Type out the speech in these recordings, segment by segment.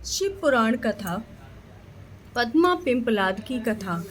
शिव पुराण कथा। पद्मा पिंपलाद की कथा।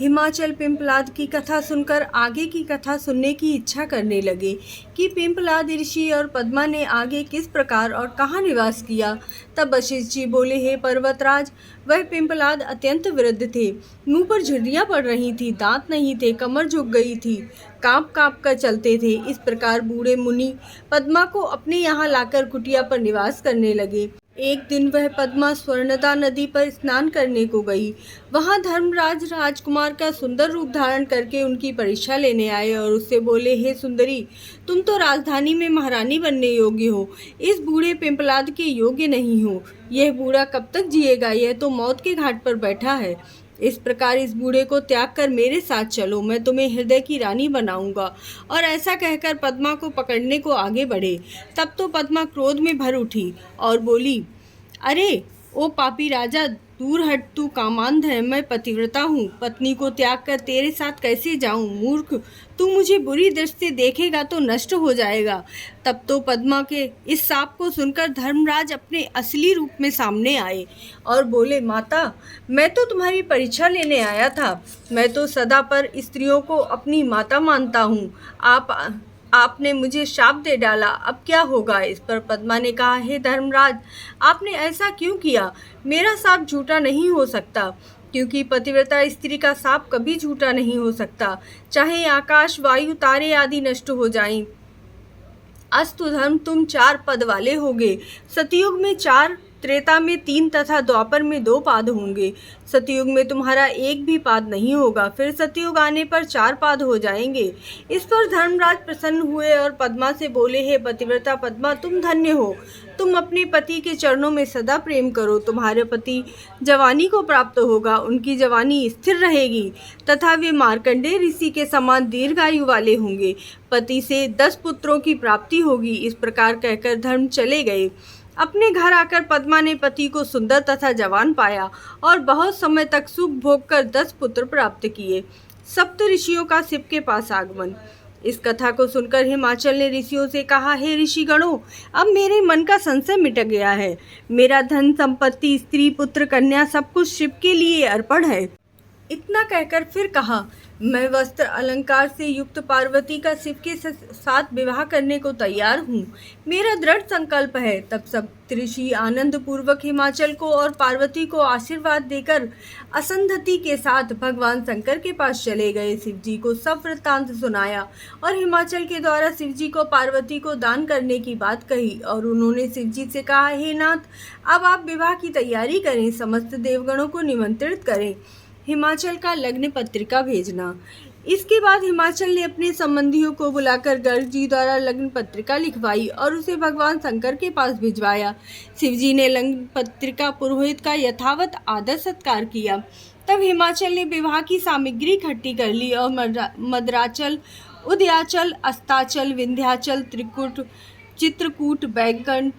हिमाचल पिंपलाद की कथा सुनकर आगे की कथा सुनने की इच्छा करने लगे कि पिंपलाद ऋषि और पद्मा ने आगे किस प्रकार और कहाँ निवास किया। तब वशिष्ठ जी बोले, हे पर्वतराज, वह पिंपलाद अत्यंत वृद्ध थे, मुंह पर झुर्रियाँ पड़ रही थी, दांत नहीं थे, कमर झुक गई थी, कांप कांप कर चलते थे। इस प्रकार बूढ़े मुनि पद्मा को अपने यहाँ लाकर कुटिया पर निवास करने लगे। एक दिन वह पद्मा स्वर्णदा नदी पर स्नान करने को गई। वहां धर्मराज राजकुमार का सुंदर रूप धारण करके उनकी परीक्षा लेने आए और उससे बोले, हे सुंदरी, तुम तो राजधानी में महारानी बनने योग्य हो, इस बूढ़े पिंपलाद के योग्य नहीं हो। यह बूढ़ा कब तक जिएगा, यह तो मौत के घाट पर बैठा है। इस प्रकार इस बूढ़े को त्याग कर मेरे साथ चलो, मैं तुम्हें हृदय की रानी बनाऊंगा। और ऐसा कहकर पद्मा को पकड़ने को आगे बढ़े। तब तो पद्मा क्रोध में भर उठी और बोली, अरे ओ पापी राजा, दूर हट, तू कामांध है, मैं पतिव्रता हूँ, पत्नी को त्याग कर तेरे साथ कैसे जाऊँ? मूर्ख, तू मुझे बुरी दृष्टि से देखेगा तो नष्ट हो जाएगा। तब तो पद्मा के इस शाप को सुनकर धर्मराज अपने असली रूप में सामने आए और बोले, माता, मैं तो तुम्हारी परीक्षा लेने आया था, मैं तो सदा पर स्त्रियों को अपनी माता मानता हूँ। आपने मुझे शाप दे डाला, अब क्या होगा? इस पर पद्मा ने कहा, हे धर्मराज, आपने ऐसा क्यों किया? मेरा शाप झूठा नहीं हो सकता, क्योंकि पतिव्रता स्त्री का शाप कभी झूठा नहीं हो सकता, चाहे आकाश, वायु, तारे आदि नष्ट हो जाएं। अस्तु धर्म, तुम 4 पद वाले होगे। सतयुग में 4, त्रेता में 3 तथा द्वापर में 2 पाद होंगे। सतयुग में तुम्हारा एक भी पाद नहीं होगा, फिर सतयुग आने पर 4 पाद हो जाएंगे। इस पर धर्मराज प्रसन्न हुए और पद्मा से बोले, हे पतिव्रता पद्मा, तुम धन्य हो, तुम अपने पति के चरणों में सदा प्रेम करो, तुम्हारे पति जवानी को प्राप्त होगा, उनकी जवानी स्थिर रहेगी तथा वे मार्कंडेय ऋषि के समान दीर्घायु वाले होंगे, पति से 10 पुत्रों की प्राप्ति होगी। इस प्रकार कहकर धर्म चले गए। अपने घर आकर पद्मा ने पति को सुंदर तथा जवान पाया और बहुत समय तक सुख भोग कर 10 पुत्र प्राप्त किए। सप्त ऋषियों का शिव के पास आगमन। इस कथा को सुनकर हिमाचल ने ऋषियों से कहा, हे ऋषिगणों, अब मेरे मन का संशय मिट गया है। मेरा धन संपत्ति, स्त्री, पुत्र, कन्या सब कुछ शिव के लिए अर्पण है। इतना कहकर फिर कहा, मैं वस्त्र अलंकार से युक्त पार्वती का शिव के साथ विवाह करने को तैयार हूँ, मेरा दृढ़ संकल्प है। तब सब ऋषि आनंद पूर्वक हिमाचल को और पार्वती को आशीर्वाद देकर असंधति के साथ भगवान शंकर के पास चले गए। शिव जी को सब वृत्तांत सुनाया और हिमाचल के द्वारा शिव जी को पार्वती को दान करने की बात कही और उन्होंने शिव जी से कहा, हे नाथ, अब आप विवाह की तैयारी करें, समस्त देवगणों को निमंत्रित करें। हिमाचल का लग्न पत्रिका भेजना। इसके बाद हिमाचल ने अपने संबंधियों को बुलाकर गर्ग जी द्वारा लग्न पत्रिका लिखवाई और उसे भगवान शंकर के पास भिजवाया। शिवजी ने लग्न पत्रिका पुरोहित का यथावत आदर सत्कार किया। तब हिमाचल ने विवाह की सामग्री इकट्ठी कर ली और मद्राचल, उदयाचल, अस्ताचल, विंध्याचल, त्रिकुट, चित्रकूट, बैकुंठ,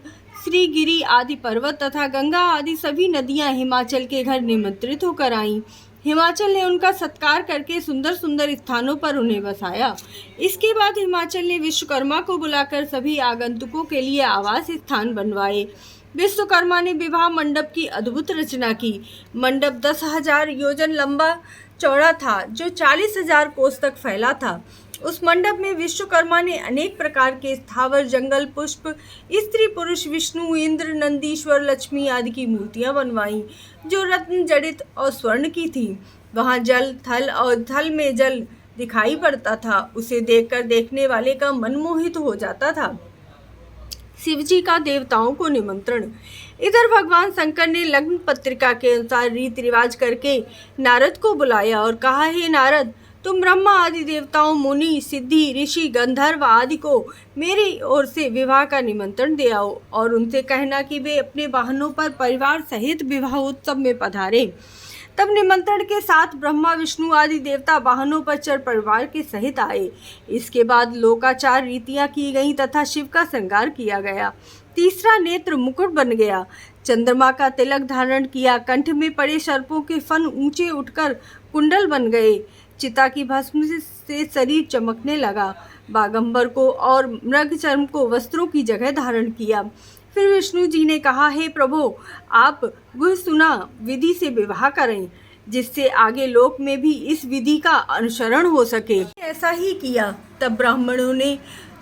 श्रीगिरी आदि पर्वत तथा गंगा आदि सभी नदियां हिमाचल के घर निमंत्रित होकर आईं। हिमाचल ने उनका सत्कार करके सुंदर सुंदर स्थानों पर उन्हें बसाया। इसके बाद हिमाचल ने विश्वकर्मा को बुलाकर सभी आगंतुकों के लिए आवास स्थान बनवाए। विश्वकर्मा ने विवाह मंडप की अद्भुत रचना की। मंडप 10,000 योजन लंबा चौड़ा था, जो 40,000 कोस तक फैला था। उस मंडप में विश्वकर्मा ने अनेक प्रकार के स्थावर, जंगल, पुष्प, स्त्री, पुरुष, विष्णु, इंद्र, नंदीश्वर, लक्ष्मी आदि की मूर्तियां बनवाईं, जो रत्न जड़ित और स्वर्ण की थी। वहां जल, थल और थल में जल दिखाई पड़ता था, उसे देखकर देखने वाले का मन मोहित हो जाता था। शिवजी का देवताओं को निमंत्रण। इधर भगवान शंकर ने लग्न पत्रिका के अनुसार रीति रिवाज करके नारद को बुलाया और कहा, हे नारद, तुम ब्रह्मा आदि देवताओं, मुनि, सिद्धि, ऋषि, गंधर्व आदि को मेरी ओर से विवाह का निमंत्रण दे आओ और उनसे कहना कि वे अपने वाहनों पर परिवार सहित विवाह उत्सव में पधारें। तब निमंत्रण के साथ ब्रह्मा, विष्णु आदि देवता वाहनों पर चढ़ परिवार के सहित आए। इसके बाद लोकाचार रीतियां की गईं तथा शिव का श्रृंगार किया गया। तीसरा नेत्र मुकुट बन गया, चंद्रमा का तिलक धारण किया, कंठ में पड़े सर्पों के फन ऊंचे उठकर कुंडल बन गए, चिता की भस्म से शरीर चमकने लगा, बागंबर को और मृग चर्म को वस्त्रों की जगह धारण किया। फिर विष्णु जी ने कहा, हे प्रभु, आप गुह सुना विधि से विवाह करें, जिससे आगे लोक में भी इस विधि का अनुसरण हो सके। ऐसा ही किया। तब ब्राह्मणों ने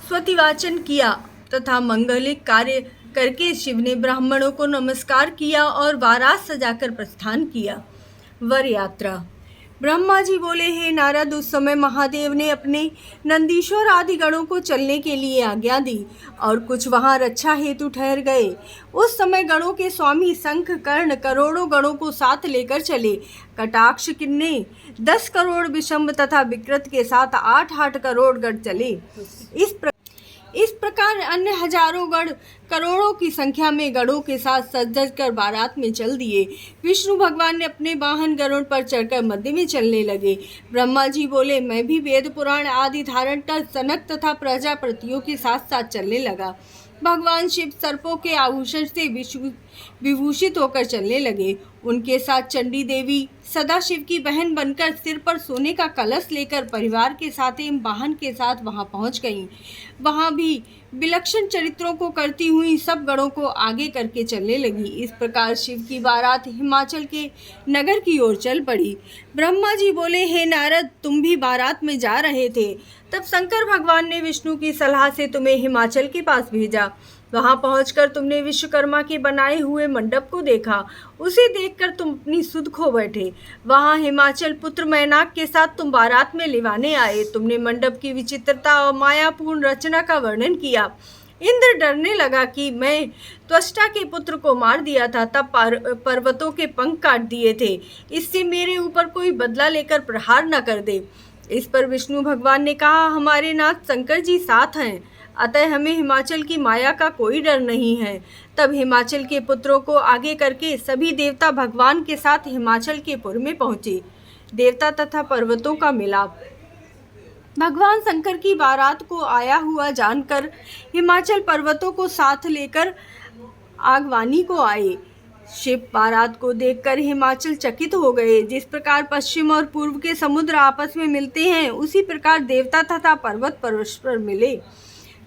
स्वतिवाचन किया तथा मंगलिक कार्य करके शिव ने ब्राह्मणों को नमस्कार किया और बारात सजाकर प्रस्थान किया। वर यात्रा। ब्रह्मा जी बोले, हे नारद, उस समय महादेव ने अपने नंदीश्वर आदि गणों को चलने के लिए आज्ञा दी और कुछ वहां रक्षा हेतु ठहर गए। उस समय गणों के स्वामी शंख कर्ण करोड़ों गणों को साथ लेकर चले। कटाक्ष ने 10 करोड़, विषम तथा विकृत के साथ 8-8 करोड़ गण चले। इस प्रकार अन्य हजारों गण करोड़ों की संख्या में गणों के साथ सज कर बारात में चल दिए। विष्णु भगवान ने अपने वाहन गरुड़ पर चढ़कर मध्य में चलने लगे। ब्रह्मा जी बोले, मैं भी वेद पुराण आदि धारण कर सनक तथा प्रजापतियों के साथ साथ चलने लगा। भगवान शिव सर्पों के आभूषण से विभूषित होकर चलने लगे। उनके साथ चंडी देवी सदाशिव की बहन बनकर सिर पर सोने का कलश लेकर परिवार के साथ एवं वाहन के साथ वहां पहुंच गईं। वहां भी विलक्षण चरित्रों को करती हुई सब गणों को आगे करके चलने लगी। इस प्रकार शिव की बारात हिमाचल के नगर की ओर चल पड़ी। ब्रह्मा जी बोले, हे नारद, तुम भी बारात में जा रहे थे। तब शंकर भगवान ने विष्णु की सलाह से तुम्हें हिमाचल के पास भेजा। वहां पहुंचकर तुमने विश्वकर्मा के बनाए हुए मंडप को देखा। उसे देखकर तुम अपनी सुध खो बैठे। वहां हिमाचल पुत्र मैनाक के साथ तुम बारात में लिवाने आए। तुमने मंडप की विचित्रता और मायापूर्ण रचना का वर्णन किया। इंद्र डरने लगा कि मैं त्वष्टा के पुत्र को मार दिया था, तब पर्वतों के पंख काट दिए थे। इससे मेरे ऊपर कोई बदला लेकर प्रहार न कर दे। इस पर विष्णु भगवान ने कहा, हमारे नाथ शंकर जी साथ हैं, अतः हमें हिमाचल की माया का कोई डर नहीं है। तब हिमाचल के पुत्रों को आगे करके सभी देवता भगवान के साथ हिमाचल के पुर में पहुंचे। देवता तथा पर्वतों का मिलाप। भगवान शंकर की बारात को आया हुआ जानकर हिमाचल पर्वतों को साथ लेकर आगवानी को आए। शिव बारात को देखकर हिमाचल चकित हो गए। जिस प्रकार पश्चिम और पूर्व के समुद्र आपस में मिलते हैं, उसी प्रकार देवता तथा पर्वत परस्पर मिले।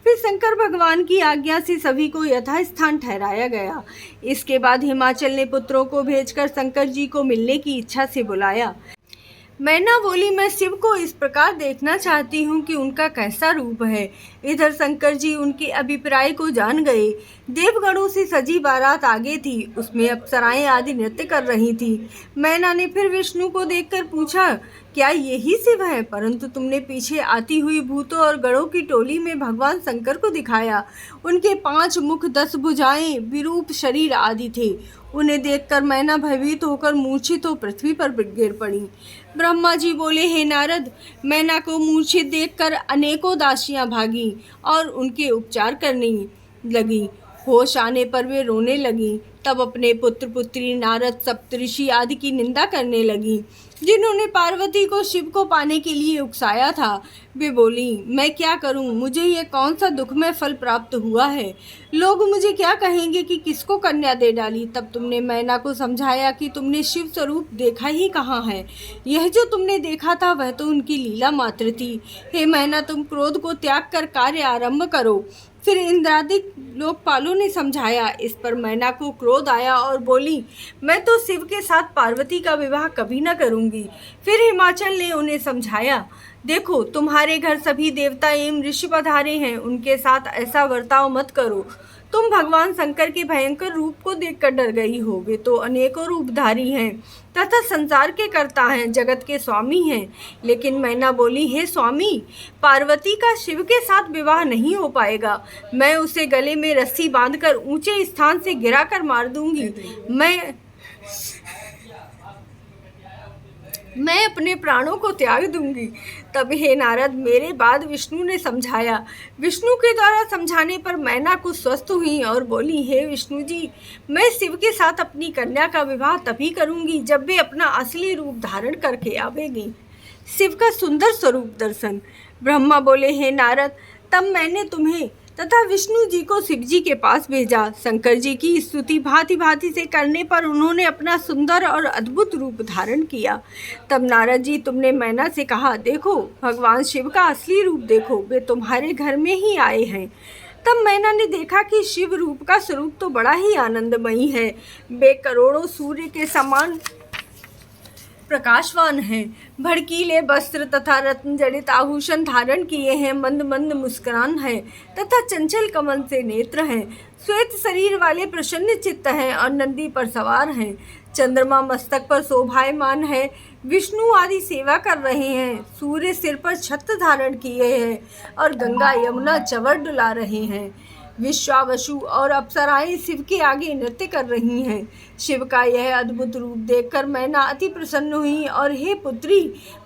फिर शंकर भगवान की आज्ञा से सभी को यथास्थान ठहराया गया। इसके बाद हिमाचल ने पुत्रों को भेजकर शंकर जी को मिलने की इच्छा से बुलाया। मैना बोली, मैं शिव को इस प्रकार देखना चाहती हूँ कि उनका कैसा रूप है। इधर शंकर जी उनके अभिप्राय को जान गए। देवगणों से सजी बारात आगे थी, उसमें अप्सराएं आदि नृत्य कर रही थी। मैना ने फिर विष्णु को देखकर पूछा, क्या यही शिव है? परंतु तुमने पीछे आती हुई भूतों और गणों की टोली में भगवान शंकर को दिखाया। उनके 5 मुख, 10 भुजाएं, विरूप शरीर आदि थे। उन्हें देखकर मैना भयभीत होकर मूर्छित हो पृथ्वी पर गिर पड़ी। ब्रह्मा जी बोले, हे नारद, मैना को मूर्छित देखकर अनेकों दासियां भागी और उनके उपचार करने लगी। होश आने पर वे रोने लगी। तब अपने पुत्र पुत्री नारद, सप्तऋषि आदि की निंदा करने लगी, जिन्होंने पार्वती को शिव को पाने के लिए उकसाया था। वे बोली, मैं क्या करूं? मुझे ये कौन सा दुखमय फल प्राप्त हुआ है? लोग मुझे क्या कहेंगे कि किसको कन्या दे डाली? तब तुमने मैना को समझाया कि तुमने शिव स्वरूप देखा ही कहाँ है। यह जो तुमने देखा था वह तो उनकी लीला मात्र थी। हे मैना, तुम क्रोध को त्याग कर कार्य आरंभ करो। फिर इंद्रादिक लोकपालों ने समझाया। इस पर मैना को क्रोध आया और बोली, मैं तो शिव के साथ पार्वती का विवाह कभी न करूंगी। फिर हिमाचल ने उन्हें समझाया, देखो, तुम्हारे घर सभी देवता एवं ऋषि पधारे हैं, उनके साथ ऐसा बर्ताव मत करो। तुम भगवान शंकर के भयंकर रूप को देखकर डर गई हो। वे तो अनेकों रूपधारी हैं तथा संसार के कर्ता हैं, जगत के स्वामी हैं। लेकिन मैना बोली, हे स्वामी, पार्वती का शिव के साथ विवाह नहीं हो पाएगा। मैं उसे गले में रस्सी बांधकर ऊंचे स्थान से गिराकर मार दूंगी। मैं अपने प्राणों को त्याग दूंगी। तब हे नारद, मेरे बाद विष्णु ने समझाया। विष्णु के द्वारा समझाने पर मैना कुछ स्वस्थ हुई और बोली, हे विष्णु जी, मैं शिव के साथ अपनी कन्या का विवाह तभी करूंगी जब वे अपना असली रूप धारण करके आवेगी। शिव का सुंदर स्वरूप दर्शन। ब्रह्मा बोले, हे नारद, तब मैंने तुम्हें तथा विष्णु जी को शिव जी के पास भेजा। शंकर जी की स्तुति भांति भांति से करने पर उन्होंने अपना सुंदर और अद्भुत रूप धारण किया। तब नारद जी, तुमने मैना से कहा, देखो, भगवान शिव का असली रूप देखो, वे तुम्हारे घर में ही आए हैं। तब मैना ने देखा कि शिव रूप का स्वरूप तो बड़ा ही आनंदमयी है। वे करोड़ों सूर्य के समान प्रकाशवान हैं, भड़कीले वस्त्र तथा रत्न जड़ित आभूषण धारण किए हैं, मंद मंद मुस्कुरान है तथा चंचल कमल से नेत्र हैं, श्वेत शरीर वाले प्रसन्न चित्त हैं और नंदी पर सवार हैं। चंद्रमा मस्तक पर शोभायमान है, विष्णु आदि सेवा कर रहे हैं, सूर्य सिर पर छत्र धारण किए हैं और गंगा यमुना चंवर डुला रहे हैं। विश्वावसु और अप्सराएं शिव के आगे नृत्य कर रही हैं। शिव का यह अद्भुत रूप देखकर मैना अति प्रसन्न हुई और हे पुत्री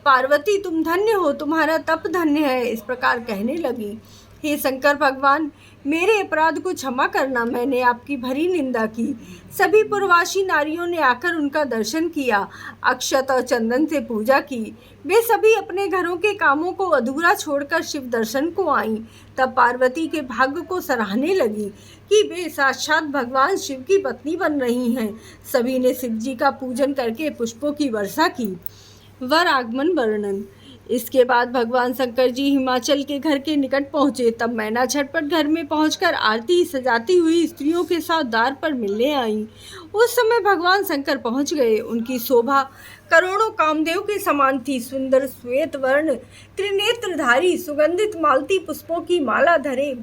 पार्वती, तुम धन्य हो, तुम्हारा तप धन्य है, इस प्रकार कहने लगी। हे शंकर भगवान, मेरे अपराध को क्षमा करना, मैंने आपकी भरी निंदा की। सभी पूर्ववासी नारियों ने आकर उनका दर्शन किया, अक्षत और चंदन से पूजा की। वे सभी अपने घरों के कामों को अधूरा छोड़कर शिव दर्शन को आईं। तब पार्वती के भाग्य को सराहने लगी कि वे साक्षात भगवान शिव की पत्नी बन रही हैं। सभी ने शिव जी का पूजन करके पुष्पों की वर्षा की। वर आगमन वर्णन। इसके बाद भगवान शंकर जी हिमाचल के घर के निकट पहुँचे। तब मैना झटपट घर में पहुंचकर आरती सजाती हुई स्त्रियों के साथ द्वार पर मिलने आई। उस समय भगवान शंकर पहुंच गए। उनकी शोभा करोड़ों कामदेव के समान थी। सुंदर श्वेत वर्ण, त्रिनेत्रधारी, सुगंधित मालती पुष्पों की माला धरे,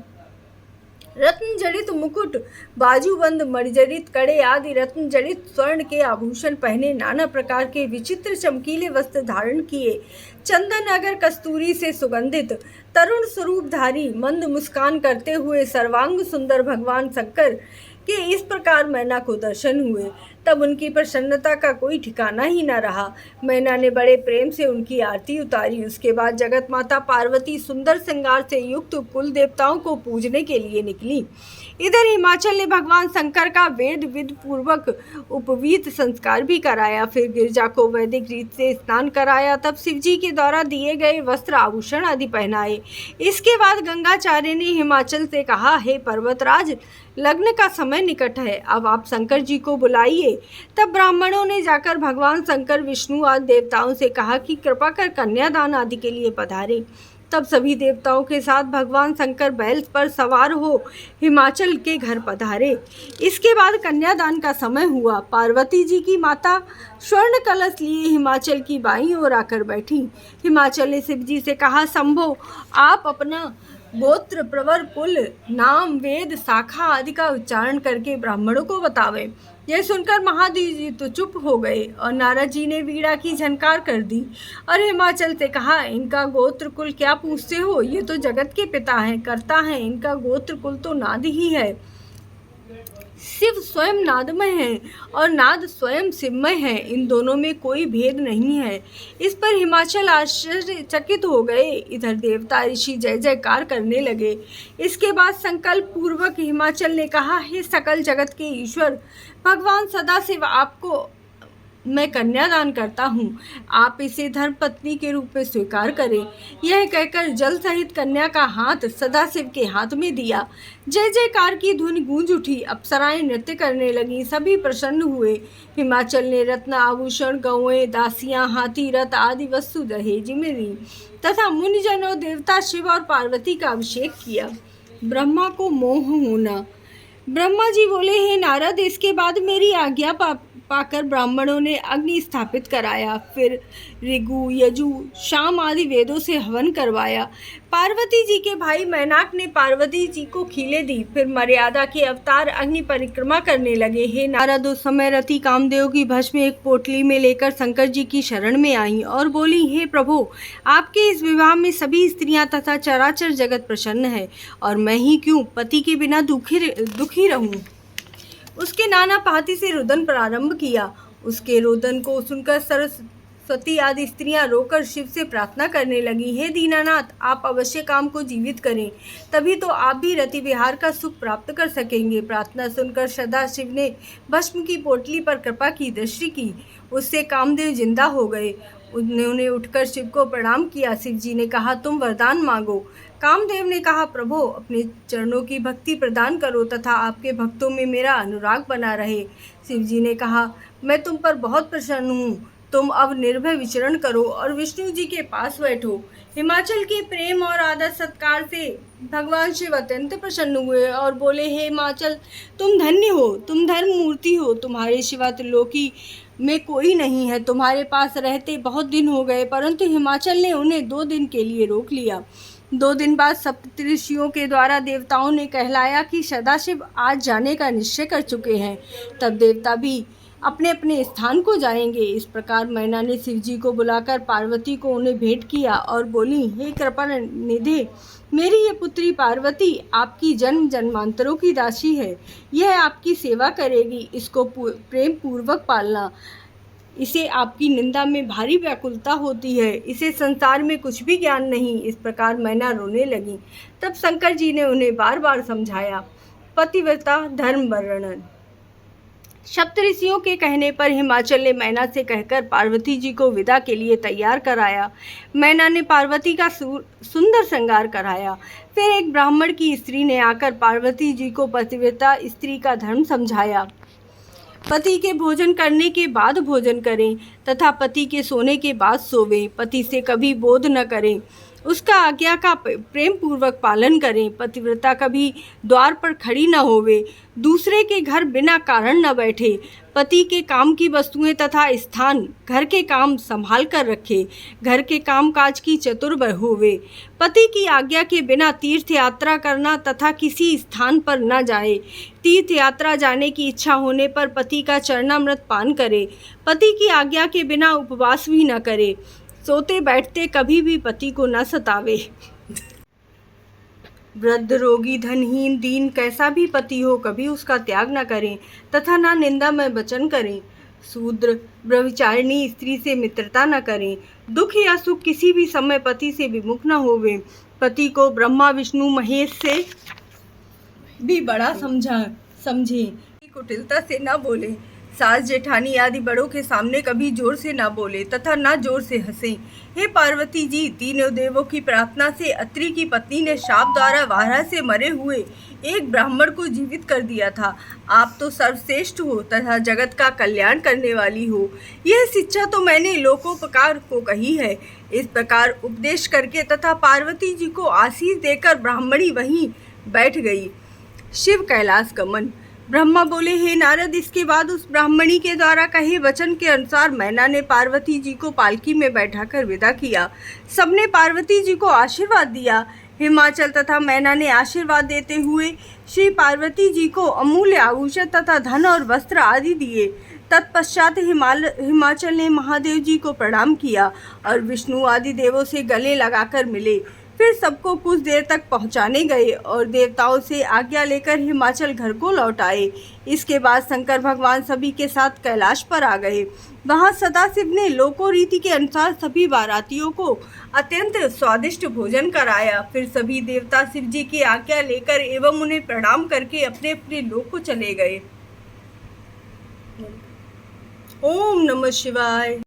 रत्न जड़ित मुकुट, बाजूबंद, मणिजड़ित कड़े आदि रत्न जड़ित स्वर्ण के आभूषण पहने, नाना प्रकार के विचित्र चमकीले वस्त्र धारण किए, चंदन अगर कस्तूरी से सुगंधित, तरुण स्वरूपधारी, मंद मुस्कान करते हुए सर्वांग सुंदर भगवान शंकर के इस प्रकार मैना को दर्शन हुए। तब उनकी प्रसन्नता का कोई ठिकाना ही न रहा। मैना ने बड़े प्रेम से उनकी आरती उतारी। उसके बाद जगत माता पार्वती सुंदर श्रृंगार से युक्त कुल देवताओं को पूजने के लिए निकली। इधर हिमाचल ने भगवान शंकर का वेद विध पूर्वक उपवीत संस्कार भी कराया। फिर गिरजा को वैदिक रीत से स्नान कराया। तब शिवजी के द्वारा दिए गए वस्त्र आभूषण आदि पहनाए। इसके बाद गंगाचार्य ने हिमाचल से कहा, हे पर्वतराज, लग्न का समय निकट है, अब आप शंकर जी को बुलाइए। तब ब्राह्मणों ने जाकर भगवान शंकर, विष्णु आदि देवताओं से कहा कि कृपा कर कन्यादान आदि के लिए पधारें। तब सभी देवताओं के साथ भगवान शंकर बैल पर सवार हो हिमाचल के घर पधारे। इसके बाद कन्यादान का समय हुआ। पार्वती जी की माता स्वर्ण कलश लिए हिमाचल की बाईं ओर आकर बैठी। हिमाचल ने शिव जी से कहा, शंभो, आप अपना गोत्र, प्रवर, कुल, नाम, वेद, शाखा आदि का उच्चारण करके ब्राह्मणों को बतावे। यह सुनकर महादेव जी तो चुप हो गए और नारद जी ने वीणा की झनकार कर दी और हिमाचल से कहा, इनका गोत्र कुल क्या पूछते हो? ये तो जगत के पिता हैं, कर्ता हैं, इनका गोत्र कुल तो नाद ही है। शिव स्वयं नादमय है और नाद स्वयं शिवमय है, इन दोनों में कोई भेद नहीं है। इस पर हिमाचल आश्चर्यचकित हो गए। इधर देवता ऋषि जय जयकार करने लगे। इसके बाद संकल्प पूर्वक हिमाचल ने कहा, हे सकल जगत के ईश्वर भगवान सदाशिव, आपको मैं कन्यादान करता हूँ, आप इसे धर्म पत्नी के रूप में स्वीकार करें। यह कहकर जल सहित कन्या का हाथ सदाशिव के हाथ में दिया। जय जयकार की धुन गूंज उठी। अप्सराएं नृत्य करने लगीं। सभी प्रसन्न हुए। हिमाचल ने रत्न आभूषण, गौएं, दासियां, हाथी, रथ आदि वस्तु दहेज में दी तथा मुनिजनों, देवता शिव और पार्वती का अभिषेक किया। ब्रह्मा को मोह होना। ब्रह्मा जी बोले, हे नारद, इसके बाद मेरी आज्ञा पाकर ब्राह्मणों ने अग्नि स्थापित कराया। फिर ऋगु, यजु, शाम आदि वेदों से हवन करवाया। पार्वती जी के भाई मैनाक ने पार्वती जी को खीले दी। फिर मर्यादा के अवतार अग्नि परिक्रमा करने लगे। हे नारद, उस समय रति कामदेव की भस्म एक पोटली में लेकर शंकर जी की शरण में आई और बोली, हे प्रभु, आपके इस विवाह में सभी स्त्रियां तथा चराचर जगत प्रसन्न है और मैं ही क्यों पति के बिना दुखी रहूं। उसके नाना पाती से रुदन प्रारंभ किया। उसके रोदन को सुनकर सरस्वती आदि स्त्रियां रोकर शिव से प्रार्थना करने लगी, हे दीनानाथ, आप अवश्य काम को जीवित करें, तभी तो आप भी रति विहार का सुख प्राप्त कर सकेंगे। प्रार्थना सुनकर सदाशिव ने भस्म की पोटली पर कृपा की दृष्टि की। उससे कामदेव जिंदा हो गए। उन्होंने उठकर शिव को प्रणाम किया। शिव जी ने कहा, तुम वरदान मांगो। कामदेव ने कहा, प्रभु, अपने चरणों की भक्ति प्रदान करो तथा आपके भक्तों में मेरा अनुराग बना रहे। शिव जी ने कहा, मैं तुम पर बहुत प्रसन्न हूँ। तुम अब निर्भय विचरण करो और विष्णु जी के पास बैठो। हिमाचल के प्रेम और आदर सत्कार से भगवान शिव अत्यंत प्रसन्न हुए और बोले, हे हिमाचल, तुम धन्य हो, तुम धर्म मूर्ति हो, तुम्हारे सिवा त्रिलोकी में कोई नहीं है। तुम्हारे पास रहते बहुत दिन हो गए, परंतु हिमाचल ने उन्हें 2 दिन के लिए रोक लिया। 2 दिन बाद सप्त ऋषियों के द्वारा देवताओं ने कहलाया कि सदाशिव आज जाने का निश्चय कर चुके हैं, तब देवता भी अपने अपने स्थान को जाएंगे। इस प्रकार मैना ने शिव जी को बुलाकर पार्वती को उन्हें भेंट किया और बोली, हे कृपा निधे, मेरी ये पुत्री पार्वती आपकी जन्म जन्मांतरों की दासी है। यह आपकी सेवा करेगी, इसको प्रेम पूर्वक पालना। इसे आपकी निंदा में भारी व्याकुलता होती है, इसे संसार में कुछ भी ज्ञान नहीं। इस प्रकार मैना रोने लगी। तब शंकर जी ने उन्हें बार बार समझाया। पतिव्रता धर्म वर्णन। सप्तऋषियों के कहने पर हिमाचल ने मैना से कहकर पार्वती जी को विदा के लिए तैयार कराया। मैना ने पार्वती का सुंदर श्रृंगार कराया। फिर एक ब्राह्मण की स्त्री ने आकर पार्वती जी को पतिव्रता स्त्री का धर्म समझाया। पति के भोजन करने के बाद भोजन करें तथा पति के सोने के बाद सोवें। पति से कभी बोध न करें, उसका आज्ञा का प्रेम पूर्वक पालन करें। पतिव्रता कभी द्वार पर खड़ी न होवे, दूसरे के घर बिना कारण न बैठे। पति के काम की वस्तुएं तथा स्थान घर के काम संभाल कर रखे। घर के काम काज की चतुर होवे। पति की आज्ञा के बिना तीर्थ यात्रा करना तथा किसी स्थान पर न जाए। तीर्थ यात्रा जाने की इच्छा होने पर पति का चरणामृत पान करे। पति की आज्ञा के बिना उपवास भी न करे। सोते बैठते कभी भी पति को न सतावे। वृद्ध, रोगी, धनहीन, दीन कैसा भी पति हो, कभी उसका त्याग न करें तथा न निंदा में वचन करें। शूद्र, ब्रह्मचारिणी स्त्री से मित्रता न करें। दुख या सुख किसी भी समय पति से विमुख न होवे। पति को ब्रह्मा विष्णु महेश से भी बड़ा समझे। कुटिलता से न बोले। सास जेठानी आदि बड़ों के सामने कभी जोर से ना बोले तथा ना जोर से हंसे। हे पार्वती जी, तीनों देवों की प्रार्थना से अत्रि की पत्नी ने शाप द्वारा वारा से मरे हुए एक ब्राह्मण को जीवित कर दिया था। आप तो सर्वश्रेष्ठ हो तथा जगत का कल्याण करने वाली हो। यह शिक्षा तो मैंने लोकोपकार को कही है। इस प्रकार उपदेश करके तथा पार्वती जी को आशीष देकर ब्राह्मणी वहीं बैठ गई। शिव कैलाश गमन। ब्रह्मा बोले, हे नारद, इसके बाद उस ब्राह्मणी के द्वारा कहे वचन के अनुसार मैना ने पार्वती जी को पालकी में बैठाकर विदा किया। सबने पार्वती जी को आशीर्वाद दिया। हिमाचल तथा मैना ने आशीर्वाद देते हुए श्री पार्वती जी को अमूल्य आभूषण तथा धन और वस्त्र आदि दिए। तत्पश्चात हिमाचल ने महादेव जी को प्रणाम किया और विष्णु आदि देवों से गले लगाकर मिले। फिर सबको कुछ देर तक पहुंचाने गए और देवताओं से आज्ञा लेकर हिमाचल घर को लौट आए। इसके बाद शंकर भगवान सभी के साथ कैलाश पर आ गए। वहां सदाशिव ने लोकोरीति के अनुसार सभी बारातियों को अत्यंत स्वादिष्ट भोजन कराया। फिर सभी देवता शिव जी की आज्ञा लेकर एवं उन्हें प्रणाम करके अपने अपने लोक को चले गए। ओम नमः शिवाय।